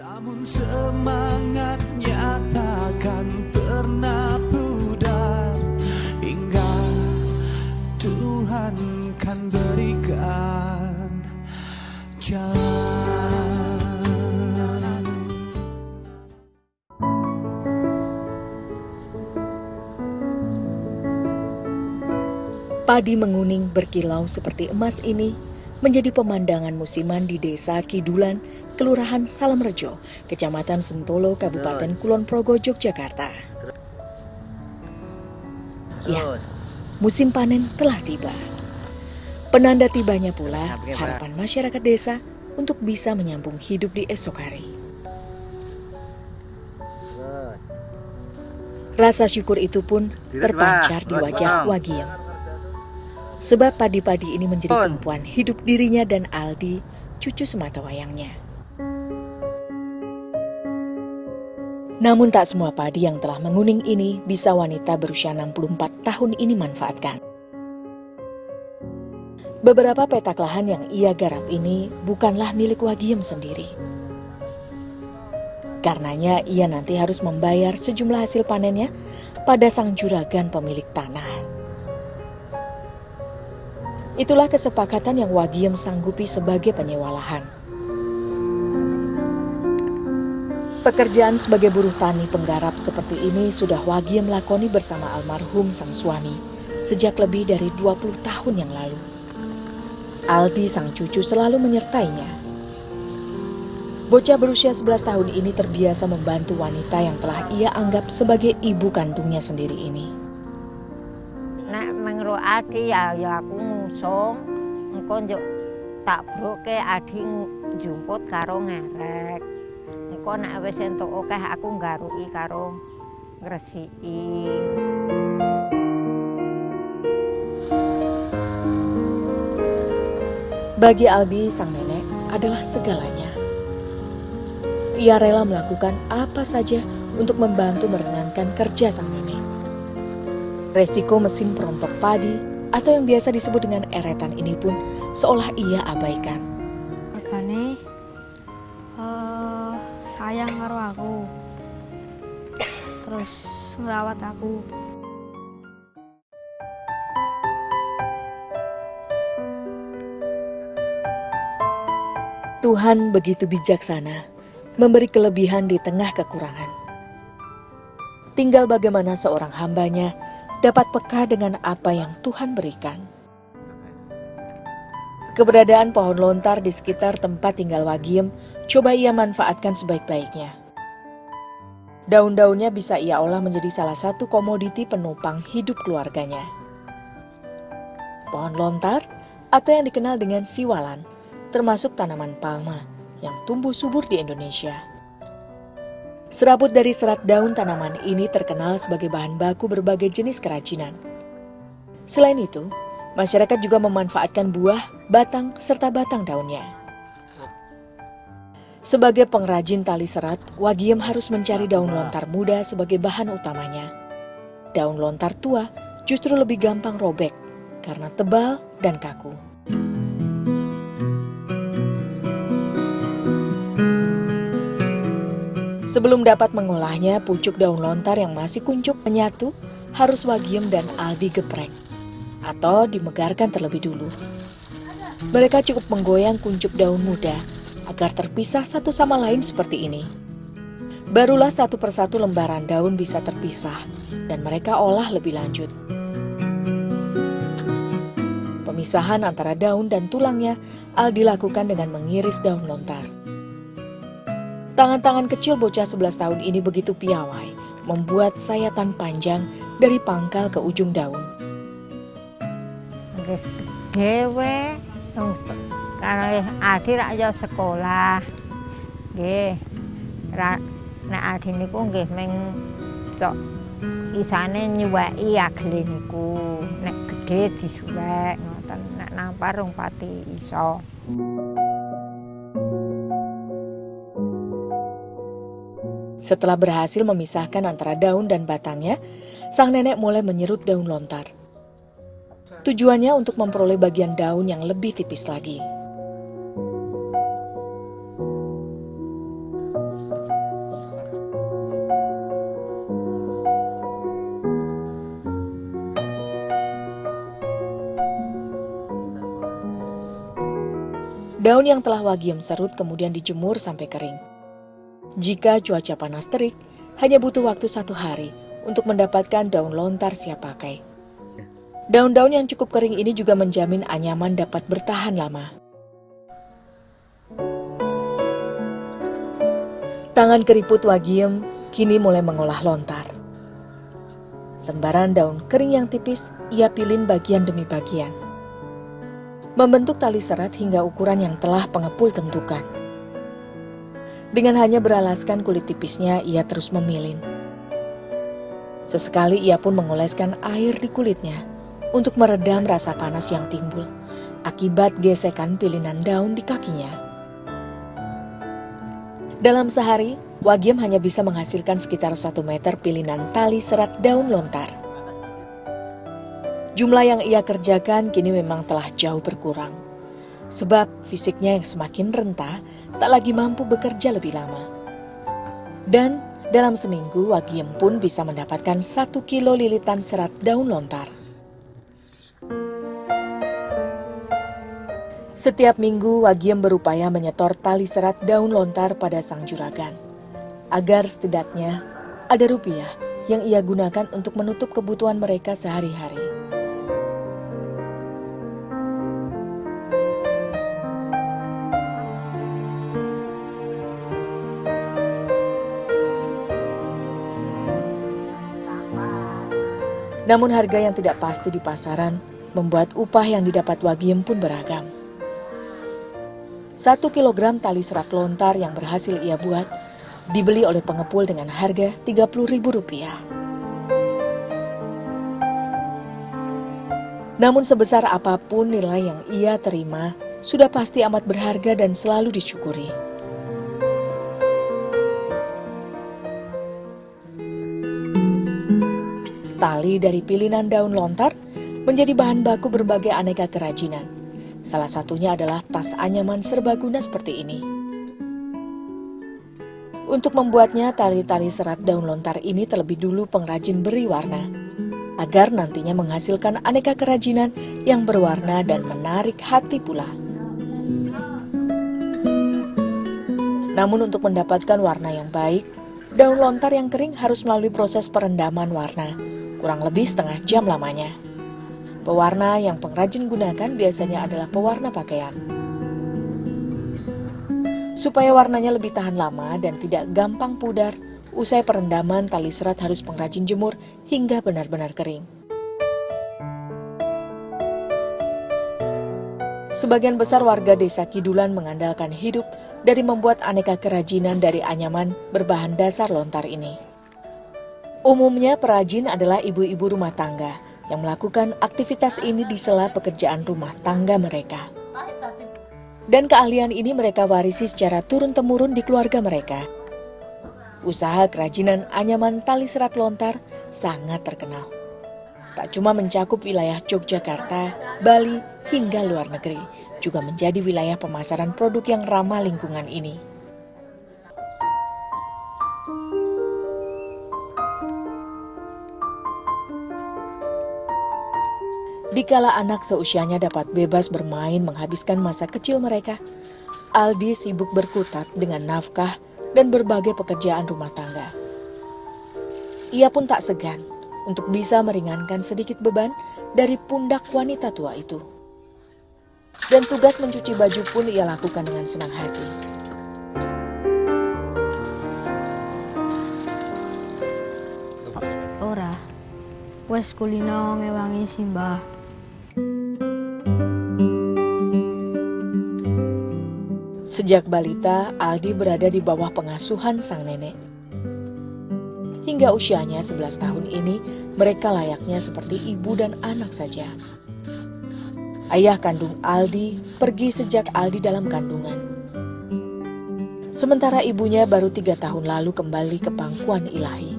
Namun semangatnya takkan pernah pudar hingga Tuhan kan berikan jalan. Padi menguning berkilau seperti emas ini menjadi pemandangan musiman di Desa Kidulan, Kelurahan Salemrejo, Kecamatan Sentolo, Kabupaten Kulon Progo, Yogyakarta. Ya, musim panen telah tiba. Penanda tibanya pula harapan masyarakat desa untuk bisa menyambung hidup di esok hari. Rasa syukur itu pun terpancar di wajah Wagiem. Sebab padi-padi ini menjadi tumpuan hidup dirinya dan Aldi, cucu sematawayangnya. Namun tak semua padi yang telah menguning ini bisa wanita berusia 64 tahun ini manfaatkan. Beberapa petak lahan yang ia garap ini bukanlah milik Wagiem sendiri. Karenanya ia nanti harus membayar sejumlah hasil panennya pada sang juragan pemilik tanah. Itulah kesepakatan yang Wagiem sanggupi sebagai penyewa lahan. Pekerjaan sebagai buruh tani penggarap seperti ini sudah Wagiem lakoni bersama almarhum sang suami sejak lebih dari 20 tahun yang lalu. Aldi sang cucu selalu menyertainya. Bocah berusia 11 tahun ini terbiasa membantu wanita yang telah ia anggap sebagai ibu kandungnya sendiri ini. Nek mengro Adi ya aku ngusung, engko njuk tak broke Adi jumput karo ngerek. Engko nek wis entuk akeh aku nggaruki karo ngresiki. Bagi Aldi, sang nenek adalah segalanya. Ia rela melakukan apa saja untuk membantu meringankan kerja sang nenek. Resiko mesin perontok padi atau yang biasa disebut dengan eretan ini pun seolah ia abaikan. Regane sayang karo aku, terus merawat aku. Tuhan begitu bijaksana, memberi kelebihan di tengah kekurangan. Tinggal bagaimana seorang hambanya dapat peka dengan apa yang Tuhan berikan. Keberadaan pohon lontar di sekitar tempat tinggal Wagiem coba ia manfaatkan sebaik-baiknya. Daun-daunnya bisa ia olah menjadi salah satu komoditi penopang hidup keluarganya. Pohon lontar atau yang dikenal dengan siwalan termasuk tanaman palma yang tumbuh subur di Indonesia. Serabut dari serat daun tanaman ini terkenal sebagai bahan baku berbagai jenis kerajinan. Selain itu, masyarakat juga memanfaatkan buah, batang, serta batang daunnya. Sebagai pengrajin tali serat, Wagiem harus mencari daun lontar muda sebagai bahan utamanya. Daun lontar tua justru lebih gampang robek karena tebal dan kaku. Sebelum dapat mengolahnya, pucuk daun lontar yang masih kuncup menyatu harus Wagiem dan Aldi geprek atau dimegarkan terlebih dulu. Mereka cukup menggoyang kuncup daun muda agar terpisah satu sama lain seperti ini. Barulah satu persatu lembaran daun bisa terpisah dan mereka olah lebih lanjut. Pemisahan antara daun dan tulangnya Aldi lakukan dengan mengiris daun lontar. Tangan-tangan kecil bocah 11 tahun ini begitu piawai, membuat sayatan panjang dari pangkal ke ujung daun. Dewe, kalau Adi rakyat sekolah, nek Adi niku nggih meng cok isane nyuweki agile niku, nek gedhe disuwek ngoten, nek nampar rung pati iso. Setelah berhasil memisahkan antara daun dan batangnya, sang nenek mulai menyerut daun lontar. Tujuannya untuk memperoleh bagian daun yang lebih tipis lagi. Daun yang telah Wagiem serut kemudian dijemur sampai kering. Jika cuaca panas terik, hanya butuh waktu 1 hari untuk mendapatkan daun lontar siap pakai. Daun-daun yang cukup kering ini juga menjamin anyaman dapat bertahan lama. Tangan keriput Wagiem kini mulai mengolah lontar. Lembaran daun kering yang tipis ia pilin bagian demi bagian. Membentuk tali serat hingga ukuran yang telah pengepul tentukan. Dengan hanya beralaskan kulit tipisnya, ia terus memilin. Sesekali ia pun mengoleskan air di kulitnya untuk meredam rasa panas yang timbul akibat gesekan pilinan daun di kakinya. Dalam sehari, Wagiem hanya bisa menghasilkan sekitar 1 meter pilinan tali serat daun lontar. Jumlah yang ia kerjakan kini memang telah jauh berkurang, sebab fisiknya yang semakin renta tak lagi mampu bekerja lebih lama. Dan dalam seminggu Wagiem pun bisa mendapatkan 1 kilo lilitan serat daun lontar. Setiap minggu Wagiem berupaya menyetor tali serat daun lontar pada sang juragan, agar setidaknya ada rupiah yang ia gunakan untuk menutup kebutuhan mereka sehari-hari. Namun harga yang tidak pasti di pasaran membuat upah yang didapat Wagiem pun beragam. 1 kilogram tali serat lontar yang berhasil ia buat dibeli oleh pengepul dengan harga Rp30.000. Namun sebesar apapun nilai yang ia terima sudah pasti amat berharga dan selalu disyukuri. Tali dari pilinan daun lontar menjadi bahan baku berbagai aneka kerajinan. Salah satunya adalah tas anyaman serbaguna seperti ini. Untuk membuatnya, tali-tali serat daun lontar ini terlebih dulu pengrajin beri warna, agar nantinya menghasilkan aneka kerajinan yang berwarna dan menarik hati pula. Namun untuk mendapatkan warna yang baik, daun lontar yang kering harus melalui proses perendaman warna, kurang lebih setengah jam lamanya. Pewarna yang pengrajin gunakan biasanya adalah pewarna pakaian. Supaya warnanya lebih tahan lama dan tidak gampang pudar, usai perendaman tali serat harus pengrajin jemur hingga benar-benar kering. Sebagian besar warga desa Kidulan mengandalkan hidup dari membuat aneka kerajinan dari anyaman berbahan dasar lontar ini. Umumnya perajin adalah ibu-ibu rumah tangga yang melakukan aktivitas ini di sela pekerjaan rumah tangga mereka. Dan keahlian ini mereka warisi secara turun-temurun di keluarga mereka. Usaha kerajinan anyaman tali serat lontar sangat terkenal. Tak cuma mencakup wilayah Yogyakarta, Bali, hingga luar negeri, juga menjadi wilayah pemasaran produk yang ramah lingkungan ini. Dikala anak seusianya dapat bebas bermain menghabiskan masa kecil mereka, Aldi sibuk berkutat dengan nafkah dan berbagai pekerjaan rumah tangga. Ia pun tak segan untuk bisa meringankan sedikit beban dari pundak wanita tua itu. Dan tugas mencuci baju pun ia lakukan dengan senang hati. Ora, wes kulino ngewangi simbah. Sejak balita, Aldi berada di bawah pengasuhan sang nenek. Hingga usianya 11 tahun ini, mereka layaknya seperti ibu dan anak saja. Ayah kandung Aldi pergi sejak Aldi dalam kandungan. Sementara ibunya baru 3 tahun lalu kembali ke pangkuan ilahi.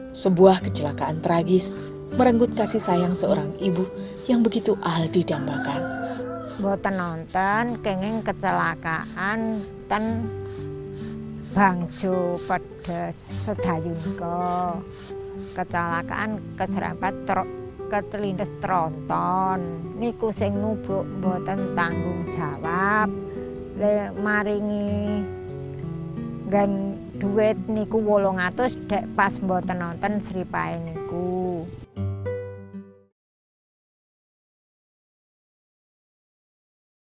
Sebuah kecelakaan tragis merenggut kasih sayang seorang ibu yang begitu Aldi dambakan. Mboten nonton kenging kecelakaan ten bangjo pedes sedayungka. Kecelakaan keserempet ketelindes tronton. Niku sing nubruk mboten tanggung jawab. Le maringi nggen duit niku 800 dek pas mboten nonton sripae niku.